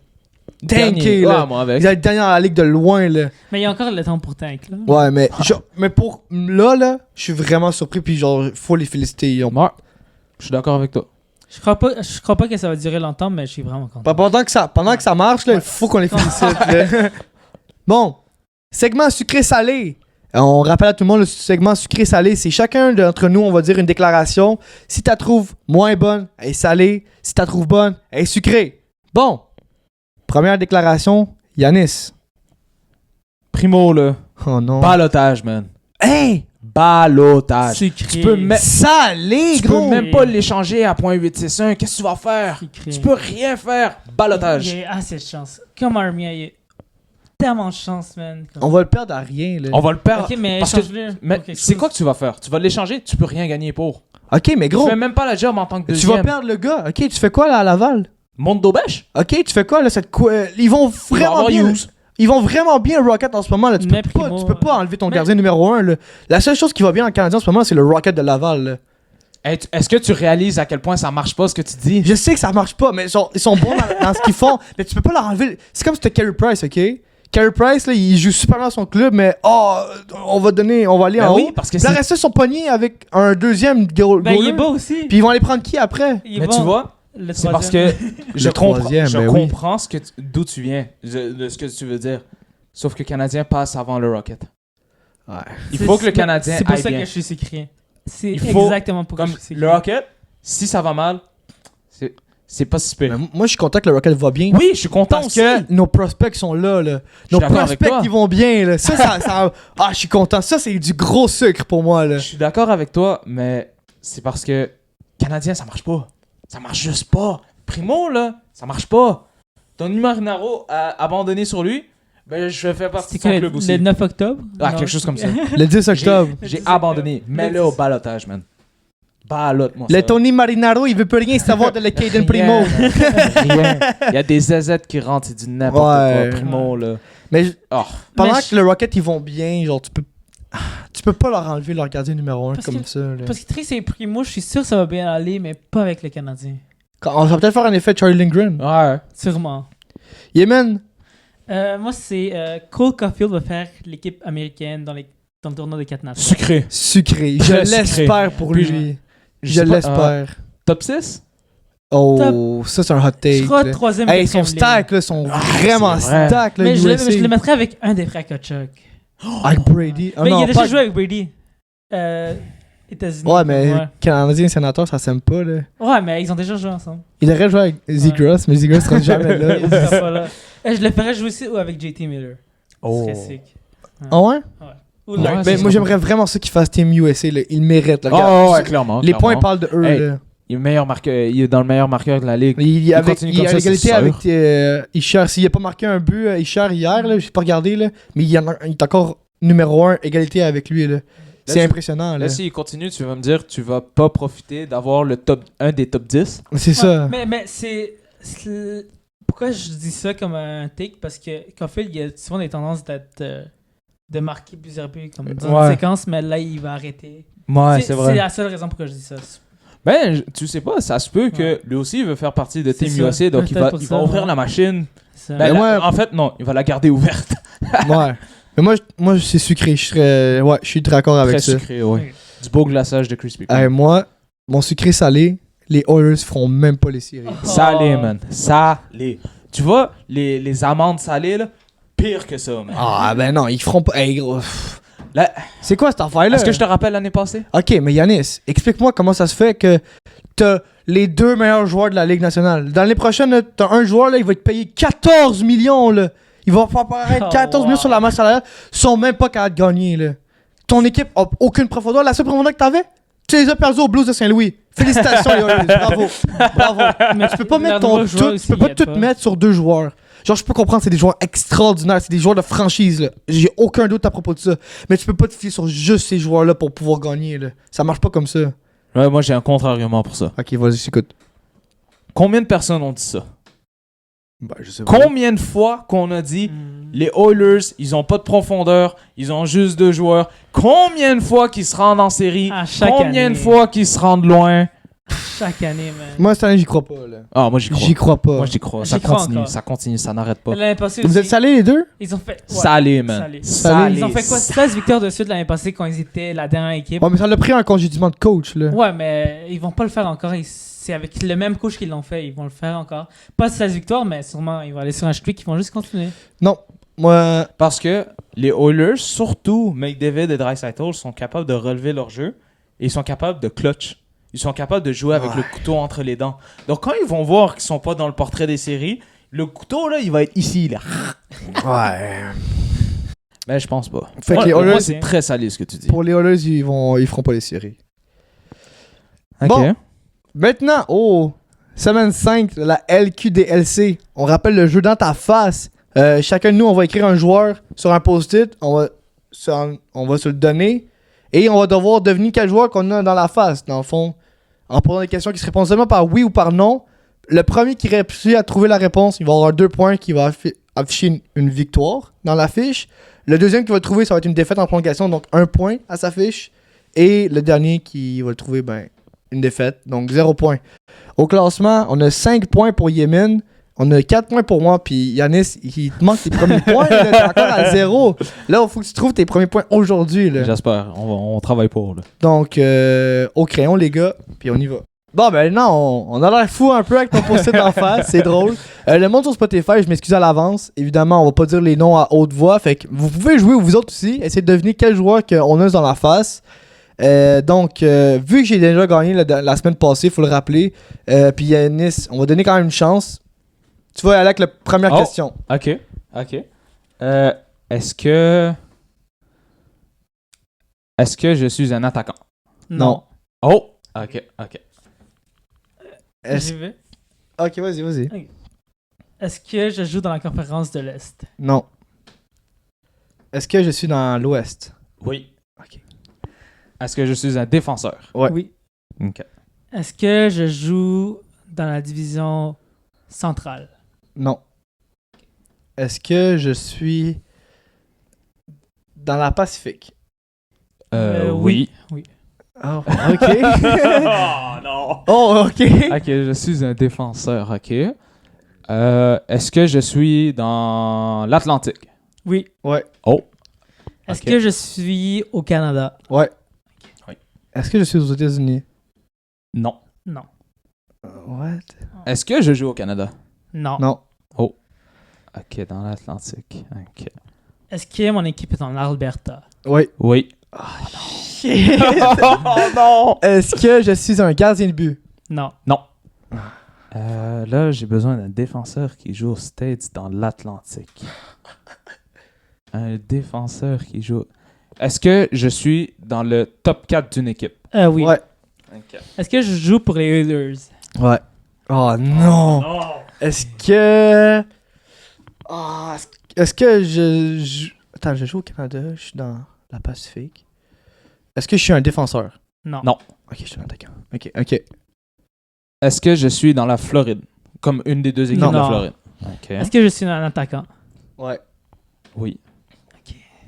tanker, là. Ouais, moi avec. Ils allaient être derniers dans la ligue de loin, là. Mais il y a encore le temps pour tank, là. Ouais, mais, mais pour là, je suis vraiment surpris, puis genre, faut les féliciter. Ils ont... Ouais. Je suis d'accord avec toi. Je crois pas que ça va durer longtemps, mais je suis vraiment content. Pendant que ça marche, là, il faut qu'on les félicite. là. Bon, segment sucré-salé. On rappelle à tout le monde le segment sucré-salé. C'est chacun d'entre nous, on va dire une déclaration. Si t'as trouves moins bonne, elle est salée. Si t'as trouves bonne, elle est sucrée. Bon. Première déclaration, Yanis. Primo, là. Oh non. Balotage, man. Hey! Balotage. Sucré. Tu peux mettre. Salé, Tu gros! peux même pas l'échanger à .861. Qu'est-ce que tu vas faire? Sucré. Tu peux rien faire. Balotage. Il y a assez de chance. Comme Armia, il y a tellement de chance, man. On va le perdre à rien, là. On va le perdre. Ok, mais parce que- échange-le Mais pour quelque c'est chose. quoi que tu vas faire? Tu vas l'échanger, tu peux rien gagner pour. Ok, mais Tu gros, fais même pas la job en tant que tu deuxième. vas perdre le gars. Ok, tu fais quoi, là, à Laval? Monde d'Aubèche? Ok, tu fais quoi, là, ils vont vraiment avoir bien... Hughes. Ils vont vraiment bien Rocket en ce moment, là. Tu Mais peux, pas, Primo, tu peux pas enlever ton mais- gardien numéro 1, là. La seule chose qui va bien en Canadien en ce moment, c'est le Rocket de Laval, là. Hey, est-ce que tu réalises à quel point ça marche pas ce que tu dis? Je sais que ça marche pas, mais ils sont bons dans ce qu'ils font. Mais tu peux pas leur enlever. C'est comme si c'était Carey Price, ok? Carey Price, là, il joue super bien dans son club, mais on va aller Ben en oui, haut. parce que Puis le c'est- reste, ils sont pognés avec un deuxième Ben, il goaler. est beau aussi. Puis ils vont aller prendre qui après? Il est Mais bon. tu vois, Le c'est parce que troisième. je comprends, troisième, je ben oui. comprends d'où tu viens, de ce que tu veux dire. Sauf que le Canadien passe avant le Rocket. Ouais. Il faut que le Canadien C'est pour aille ça bien. que je suis sucré. C'est Il faut- exactement pour que Comme je suis sucré. le Rocket, si ça va mal, c'est pas si pire. Mais moi, je suis content que le Rocket va bien. Oui, je suis content Parce aussi. que nos prospects sont là, là. suis Nos d'accord avec prospects, toi. ils vont bien, là. Ah, je suis content. Ça, c'est du gros sucre pour moi, là. Je suis d'accord avec toi, mais c'est parce que Canadien, ça marche pas. Ça marche juste pas. Primo, là, ça marche pas. Tony Marinaro a abandonné sur lui, ben je fais partie C'est de son quoi, club le aussi. 9 octobre? Ah, Non, quelque chose comme ça. Le 10 octobre. J'ai Le 10 abandonné. octobre. Mets-le Le au 10. balotage, man. Balote-moi Le ça. Tony Marinaro, il veut plus rien savoir de le Caden Primo. Rien. Il y a des ZZ qui rentrent, c'est du n'importe Ouais. quoi. Primo, là. Mais Oh. pendant Mais que le Rocket, ils vont bien, genre, tu peux pas leur enlever leur gardien numéro 1 Parce comme que- ça, là. Parce que Trix et Primo, je suis sûr que ça va bien aller, mais pas avec le Canadien. On va peut-être faire un effet Charlie Lindgren. Ouais. Sûrement. Yemen, Moi, c'est Cole Caulfield va faire l'équipe américaine dans le tournoi des 4 nations. Sucré. sucré. Je Très l'espère pour Puis lui. Je sais pas, l'espère. Top 6? Oh, ça, c'est un hot Je take. crois là. troisième Hey, quatrième son ligne. stack, là, sont vraiment c'est vrai. stack, là, Mais je USA. le mettrais avec un des frères Kachuk. Avec Brady. Ah Mais non, il a déjà pas- joué avec Brady. États-Unis. Ouais, mais Ouais. Canadien sénateur, ça s'aime pas, là. Ouais, mais ils ont déjà joué ensemble. Il aurait joué avec Zegras, mais Zegras sera jamais là. Il sera pas là. Je le ferais jouer aussi ou avec JT Miller. Oh. Ce serait sick. Ah ouais? Ou Ouais, Larkin. c'est Ben, ça. moi, j'aimerais vraiment ça qu'ils fassent Team USA, là. Ils le méritent, là. Oh, Regarde, ouais, clairement. les points clairement. parlent de eux, Hey. là. Il est, meilleur marqueur, il est dans le meilleur marqueur de la ligue. Il continue est comme à ça, l'égalité c'est avec sûr. Isher. S'il a pas marqué un but, Isher, hier, là, j'ai pas regardé, là, mais il est encore numéro 1, égalité avec lui, là. C'est tu- impressionnant, là. Là, s'il continue, tu vas me dire tu vas pas profiter d'avoir un des top 10. C'est ça. Mais pourquoi je dis ça comme un take? Parce que Caulfield, il a souvent des tendances de marquer plusieurs buts comme dans Ouais. une séquence, mais là, il va arrêter. Ouais, C'est la seule raison pourquoi je dis ça. Ben, tu sais pas, ça se peut que Ouais. lui aussi veut faire partie de C'est Team ça. USA, donc il Peut-être va, pour il ça, va ouvrir ouais. la machine. Ça. Ben, Mais moi- en fait, non, il va la garder ouverte. Ouais. Mais moi c'est sucré. Je suis très d'accord avec Très ça. sucré, ouais. Du beau glaçage de Krispy Kreme. Hey, moi, mon sucré salé, les Oilers feront même pas les séries. Salé, Oh. man. Salé. Tu vois, les amandes salées, là, pire que ça, man. Ah, ben non, ils feront pas. Hey, gros. Là, C'est quoi cette affaire-là? est-ce que je te rappelle l'année passée? Ok, mais Yanis, explique-moi comment ça se fait que t'as les deux meilleurs joueurs de la Ligue nationale. Dans l'année prochaine, là, t'as un joueur, là, il va te payer 14 millions, là. Il va faire paraître Oh, 14 millions sur la masse salariale. Ils sont même pas capables de gagner, là. Ton équipe a aucune profondeur. La seule profondeur que t'avais, tu les as perdus aux Blues de Saint-Louis. Félicitations, les Oilers. Bravo. Bravo. Mais Tu peux pas mettre leur ton nouveau joueur tout, aussi, tu peux pas il aide tout pas. mettre sur deux joueurs. Genre, je peux comprendre, c'est des joueurs extraordinaires, c'est des joueurs de franchise, là. J'ai aucun doute à propos de ça. Mais tu peux pas te fier sur juste ces joueurs-là pour pouvoir gagner, là. Ça marche pas comme ça. Ouais, moi, j'ai un contre-argument pour ça. Ok, vas-y, écoute. Combien de personnes ont dit ça? Bah, je sais pas. Combien de fois qu'on a dit Hmm. les Oilers, ils ont pas de profondeur, ils ont juste deux joueurs. Combien de fois qu'ils se rendent en série? À chaque Combien année. de fois qu'ils se rendent loin? Chaque année, man. Moi, cette année, j'y crois pas, là. Ah, moi j'y crois. J'y crois pas. Moi j'y crois. J'y Ça crois continue, encore. ça continue, ça n'arrête pas. L'année passée Vous aussi, êtes salés, les deux? ils ont fait... ouais, Salé, man. salé. Salé. Ils ont fait quoi? 16 victoires de suite l'année passée quand ils étaient la dernière équipe. Ouais, mais ça l'a pris un congédiement de coach, là. Ouais, mais ils vont pas le faire encore. C'est avec le même coach qu'ils l'ont fait. Ils vont le faire encore. Pas 16 victoires, mais sûrement ils vont aller sur un streak. Ils vont juste continuer. Non. Moi, Parce que les Oilers, surtout McDavid et Draisaitl, sont capables de relever leur jeu et ils sont capables de clutch. Ils sont capables de jouer avec le couteau entre les dents. Donc quand ils vont voir qu'ils sont pas dans le portrait des séries, le couteau là, il va être ici là. ouais. Mais je pense pas. Fait que les Pour moi, Oilers, c'est très salé ce que tu dis. pour les Oilers, ils feront pas les séries. Ok. Bon. Maintenant, semaine 5, la LQDLC. On rappelle le jeu dans ta face. Chacun de nous, on va écrire un joueur sur un post-it. On va se le donner. Et on va devoir deviner quel joueur qu'on a dans la face, dans le fond. En posant des questions qui se répondent seulement par oui ou par non. Le premier qui réussit à trouver la réponse, il va avoir 2 points qui va afficher une victoire dans la fiche. Le deuxième qui va le trouver, ça va être une défaite en prolongation, donc 1 point à sa fiche. Et le dernier qui va le trouver, une défaite, donc 0 points. Au classement, on a 5 points pour Yémen, on a 4 points pour moi, puis Yanis, il te manque tes premiers points, là, t'es encore à 0. Là, il faut que tu trouves tes premiers points aujourd'hui. Là. J'espère. On travaille pour. Là. Donc, au crayon, les gars, puis on y va. Bon, ben non, on a l'air fou un peu avec ton post-it en face, c'est drôle. Le monde sur Spotify, je m'excuse à l'avance. Évidemment, on va pas dire les noms à haute voix, fait que vous pouvez jouer vous autres aussi, essayer de deviner quel joueur qu'on a dans la face. Donc, vu que j'ai déjà gagné la semaine passée, faut le rappeler, puis Yanis, on va donner quand même une chance. Tu vas aller avec la première question. Ok. Est-ce que je suis un attaquant? Non. Oh! Ok. Est-ce- J'y vais. Ok, vas-y. Est-ce que je joue dans la conférence de l'Est? Non. Est-ce que je suis dans l'Ouest? Oui. Ok. Est-ce que je suis un défenseur? Ouais. Oui. Ok. Est-ce que je joue dans la division centrale? Non. Est-ce que je suis dans la Pacifique? Oui. Oh, ok. Oh non! Oh, ok. Ok, je suis un défenseur, ok. Est-ce que je suis dans l'Atlantique? Oui. Ouais. Oh. Est-ce Ok. que je suis au Canada? Ouais. Oui. Est-ce que je suis aux États-Unis? Non. Non. What? Est-ce que je joue au Canada? Non. Non. Ok, dans l'Atlantique. Ok. Est-ce que mon équipe est en Alberta? Ouais. Oui. Shit. Oh non! Est-ce que je suis un gardien de but? Non. Non. Là, j'ai besoin d'un défenseur qui joue aux States dans l'Atlantique. Un défenseur qui joue... Est-ce que je suis dans le top 4 d'une équipe? Oui. Ouais. Ok. Est-ce que je joue pour les Oilers? Ouais. Oh non. Est-ce que... Ah, est-ce que Attends, je joue au Canada, je suis dans la Pacifique. Est-ce que je suis un défenseur? Non. Non. Ok, je suis un attaquant. Ok. Est-ce que je suis dans la Floride? Comme une des deux équipes Non. de la Non. Floride. Ok. Est-ce que je suis un attaquant? Ouais. Oui.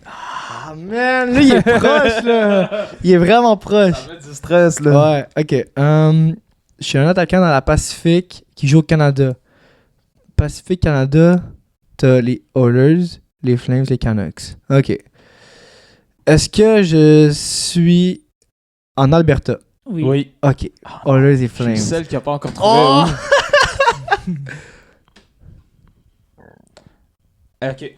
Ah man, là il est proche là. Il est vraiment proche. met du stress, Ouais, ok. Je suis un attaquant dans la Pacifique qui joue au Canada. Pacifique Canada, t'as les Oilers, les Flames, les Canucks. Ok. Est-ce que je suis en Alberta? Oui. Ok. Oilers et Je suis Flames. celle qui n'a pas encore trouvé. Oh! Ok.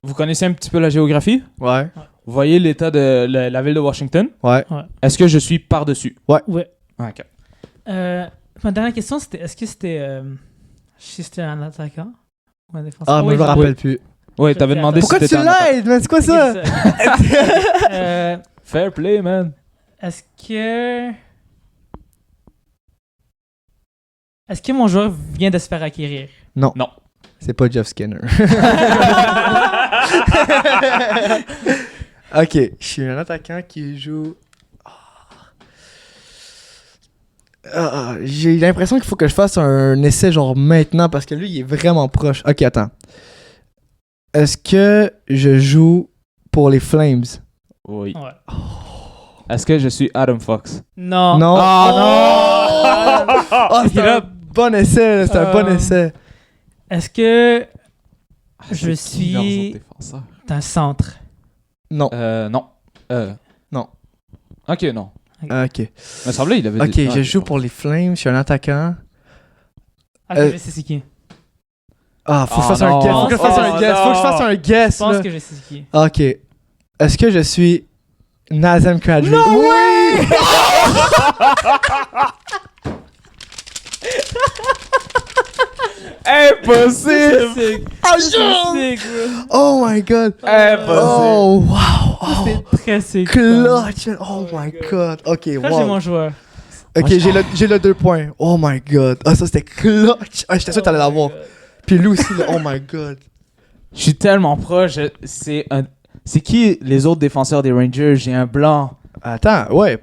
Vous connaissez un petit peu la géographie? Ouais. Vous voyez l'état de la ville de Washington? Ouais. Est-ce que je suis par-dessus? Ouais. Ok. Ma dernière question, c'était est-ce que c'était un attaquant ou un défenseur? Ah, moi je me rappelle plus. Ouais, Je t'avais sais, demandé Pourquoi si tu t'étais un attaquant. l'aides, man? C'est quoi ça? Fair play, man. Est-ce que mon joueur vient de se faire acquérir? Non. Non. C'est pas Jeff Skinner. Ok, je suis un attaquant qui joue. J'ai l'impression qu'il faut que je fasse un essai genre maintenant parce que lui il est vraiment proche. Ok, attends. Est-ce que je joue pour les Flames? Oui. Ouais. Est-ce que je suis Adam Fox? Non. Non. Ah, non! Oh, c'est un bon essai, là, c'est un bon Euh, essai. Est-ce que je C'est qui suis leurs autres défenseurs? d'un centre? Non. Non. Non. Ok, non. Ok. Il me semblait qu'il avait Ok, dit... je joue pour les Flames, je suis un attaquant. Ah, Euh, je sais c'est qui. Ah, faut que je fasse non. un guess. Faut que je fasse un guess. Faut que je fasse un Je guess. pense là. que je sais qui. Ok. Est-ce que je suis Nazem Kadri? No Oui! Impossible! C'est Ah, sick, bro. Oh my god. Impossible! Oh wow. Oh. C'est très sick. Clutch. Oh my god. Ok, Quand j'ai wow. mon joueur. Ok, j'ai le 2 points. Oh my god. Ah, ça c'était clutch. Ah, j'étais sûr que t'allais l'avoir. Puis lui aussi, là. Oh my god. Je suis tellement proche. C'est qui les autres défenseurs des Rangers? J'ai un blanc. Attends, ouais.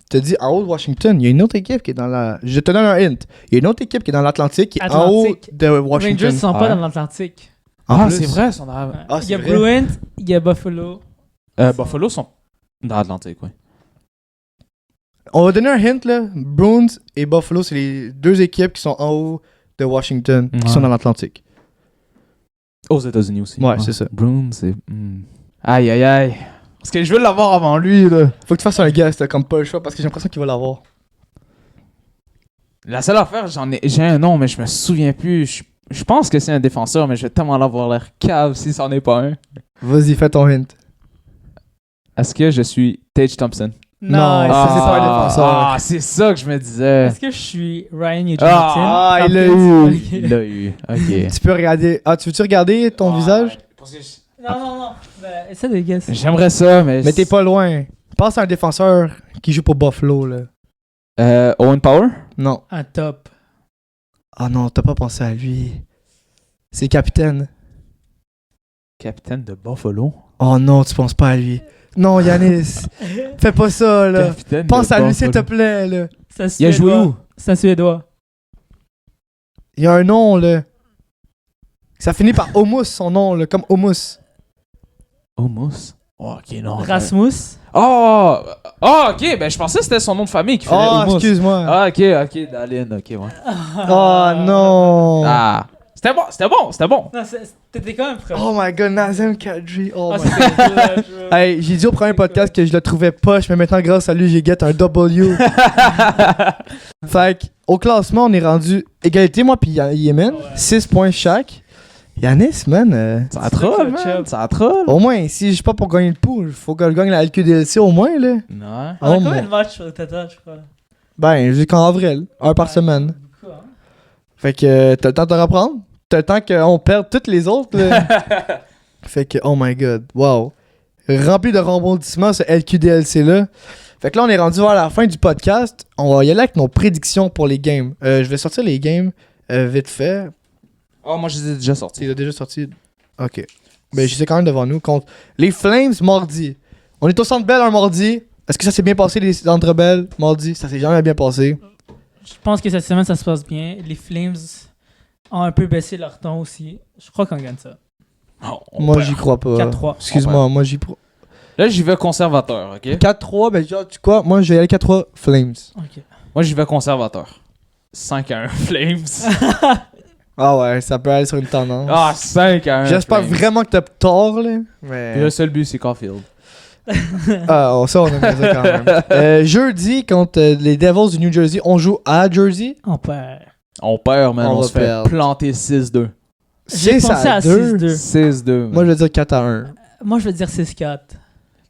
T'as dit en haut de Washington, il y a une autre équipe qui est dans la. Je te donne un hint. Il y a une autre équipe qui est dans l'Atlantique qui est en haut Atlantique. de Les Washington. Rangers sont Ouais. pas dans l'Atlantique. En plus. vrai, son Ah, Il y c'est a vrai. Bruins, il y a Buffalo. Buffalo sont dans l'Atlantique, oui. On va donner un hint là. Bruins et Buffalo, c'est les deux équipes qui sont en haut de Washington, qui Ouais. sont dans l'Atlantique. Aux États-Unis aussi. Ouais, c'est ça. Bruins, c'est. Aïe, aïe, aïe. Parce que je veux l'avoir avant lui, là. Faut que tu fasses un guess, là, comme pas le choix, parce que j'ai l'impression qu'il va l'avoir. La seule affaire, j'ai un nom, mais je me souviens plus. Je pense que c'est un défenseur, mais je vais tellement l'avoir l'air cave si c'en est pas un. Vas-y, fais ton hint. Est-ce que je suis Tage Thompson? Non, ça, c'est pas un défenseur. Ah, c'est ça que je me disais. Est-ce que je suis Ryan et Ah, Jonathan? il l'a Hopkins? eu. Ok. Il l'a eu. Ok. Tu peux regarder. Ah, tu veux-tu regarder ton visage? Non. Ben, essaie de guess. J'aimerais ça, mais. Mais t'es pas loin. Pense à un défenseur qui joue pour Buffalo, là. Owen Power? Non. Un top. Ah non, t'as pas pensé à lui. C'est le capitaine. Capitaine de Buffalo. Oh non, tu penses pas à lui. Non, Yanis. Fais pas ça, là. Capitaine Pense de à lui, s'il te Buffalo. plaît, là. C'est Il a joué Suédois. où? C'est un Suédois. Il y a un nom, là. Ça finit par Homus, son nom, là, comme Homus. Oh, Mousse. Oh, ok, non. Rasmus. Oh, ok, ben je pensais que c'était son nom de famille qui faisait Oh, Hummus. excuse-moi. Ah, ok, Daline, ok, ouais. Oh non. Ah, c'était bon. Non, t'étais quand même proche. Oh my god, Nazem Kadri. Oh Ah, my god. c'était clutch, bro. Hey, j'ai dit au premier podcast que je le trouvais poche, mais maintenant, grâce à lui, j'ai get un W. Fait que, au classement, on est rendu égalité, moi, puis Yemen. Ouais. 6 points chaque. Yanis, man. Ça troll, C'est man. chub. Ça troll. Au moins, si je suis pas pour gagner le pool, faut que je gagne la LQDLC au moins, là. Non. On a Oh, combien mon- de matchs au total, je crois? Ben, jusqu'en avril. Un par Ouais, semaine. beaucoup, hein. Fait que t'as le temps de te reprendre. T'as le temps qu'on perde toutes les autres, là. Fait que, oh my god, wow. Rempli de rebondissements, ce LQDLC-là. Fait que là, on est rendu vers la fin du podcast. On va y aller avec nos prédictions pour les games. Je vais sortir les games vite fait. Oh, moi, je les ai déjà sortis. Il a déjà sorti. Ok. Ben, je sais quand même devant nous. Contre les Flames, mardi. On est au Centre Bell un mardi. Est-ce que ça s'est bien passé, les Centre Bell, mardi? Ça s'est jamais bien passé. Je pense que cette semaine, ça se passe bien. Les Flames ont un peu baissé leur ton aussi. Je crois qu'on gagne ça. Oh, on Moi, perd. j'y crois pas. 4-3. Excuse-moi, moi, j'y crois. Là, j'y vais conservateur, ok? 4-3, ben, genre, tu quoi? Moi, je vais aller 4-3 Flames. Ok. Moi, j'y vais conservateur. 5-1 Flames. Ah ouais, ça peut aller sur une tendance. Ah, 5-1 J'espère Flames. vraiment que t'as tort, là. Puis Mais. le seul but, c'est Caulfield. Ah, ça, on aimerait ça quand même. Jeudi, contre les Devils du New Jersey, on joue à Jersey. On perd. On perd, man. On On va se fait perdre. planter 6-2. J'ai pensé à 6-2. 6-2. Moi, je vais dire 4-1. Moi, je vais dire 6-4.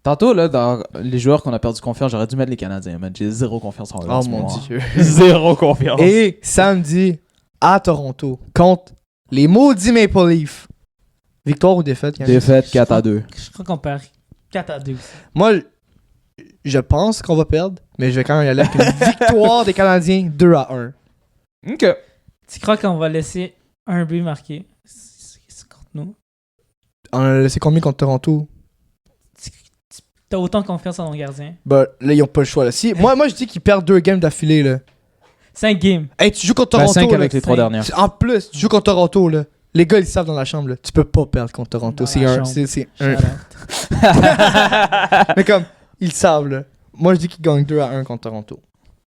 Tantôt, là, dans les joueurs qu'on a perdu confiance, j'aurais dû mettre les Canadiens, man. J'ai zéro confiance en eux. en Oh ce mon moment. dieu. Zéro confiance. Et samedi, à Toronto, contre les maudits Maple Leafs. Victoire ou défaite? Yannick? Défaite 4-2. Je crois qu'on perd 4-2 aussi. Moi, je pense qu'on va perdre, mais je vais quand même y aller avec une victoire des Canadiens 2-1. Ok. Tu crois qu'on va laisser un but marqué? C'est contre nous. On a laissé combien contre Toronto? T'as autant confiance en ton gardien. Bah, là, ils ont pas le choix. Là. Si, moi, je dis qu'ils perdent 2 games d'affilée. Là. 5 games. Hey, tu joues contre Ben, Toronto. 5 là. avec les 3 cinq. dernières. En plus, tu joues contre Toronto. Là. Les gars, ils savent dans la chambre. Là. Tu peux pas perdre contre Toronto. Dans C'est la un. chambre. C'est un. Shout out. Mais comme, ils savent. Là. Moi, je dis qu'ils gagnent 2-1 contre Toronto.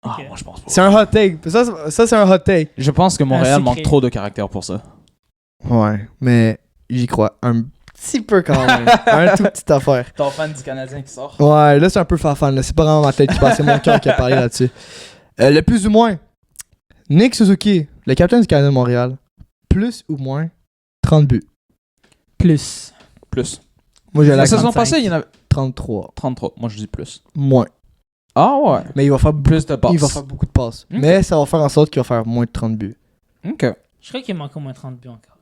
Ah, Ok. moi, je pense pas. C'est un hot take. Ça c'est un hot take. Je pense que Montréal secret. manque trop de caractère pour ça. Ouais, mais j'y crois. Un petit peu quand même. Un tout petite affaire. Ton fan du Canadien qui sort. Ouais, là, c'est un peu fan. C'est pas vraiment ma tête qui passe. C'est mon cœur qui a parlé là-dessus. Le plus ou moins. Nick Suzuki, le capitaine du Canadien de Montréal, plus ou moins 30 buts? Plus. Plus. Moi, j'ai La la saison 35. passée, il y en avait 33. 33. Moi, je dis plus. Moins. Ah ouais. Mais il va faire Plus de passes. Il va faire beaucoup de passes. Ok. Mais ça va faire en sorte qu'il va faire moins de 30 buts. Ok. Je crois qu'il manque au moins 30 buts encore.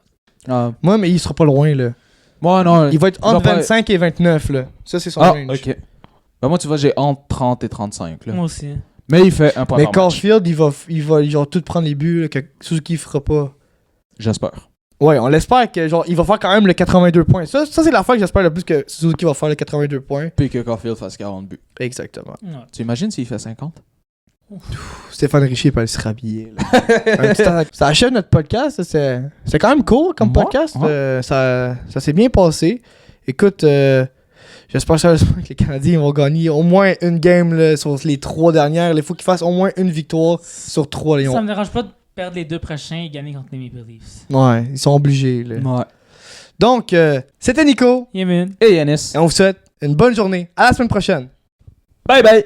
Ah. Moi, mais il sera pas loin, là. Moi, non. Il va être il va entre pas- 25 et 29, là. Ça, c'est son Ah, range. ok. Ben, moi, tu vois, j'ai entre 30 et 35. Là. Moi aussi. Mais il fait un point Mais par match. Caulfield, il va genre tout prendre les buts, là, que Suzuki fera pas. J'espère. Ouais, on l'espère que genre il va faire quand même le 82 points. Ça c'est la fois que j'espère le plus que Suzuki va faire le 82 points. Puis que Caulfield fasse 40 buts. Exactement. Ouais. Tu imagines s'il fait 50? Stéphane Richer peut aller se rhabiller. Là. Ça achève notre podcast. C'est quand même cool comme Ouais, podcast. ouais. Ça s'est bien passé. Écoute, j'espère sérieusement que les Canadiens vont gagner au moins une game là, sur les 3 dernières. Il faut qu'ils fassent au moins une victoire sur 3 Lions. Ça me dérange pas de perdre les 2 prochains et gagner contre les Maple Leafs. Ouais, ils sont obligés. Là. Ouais. Donc, c'était Nico. Yeah, man. Et Yanis. Et on vous souhaite une bonne journée. À la semaine prochaine. Bye bye!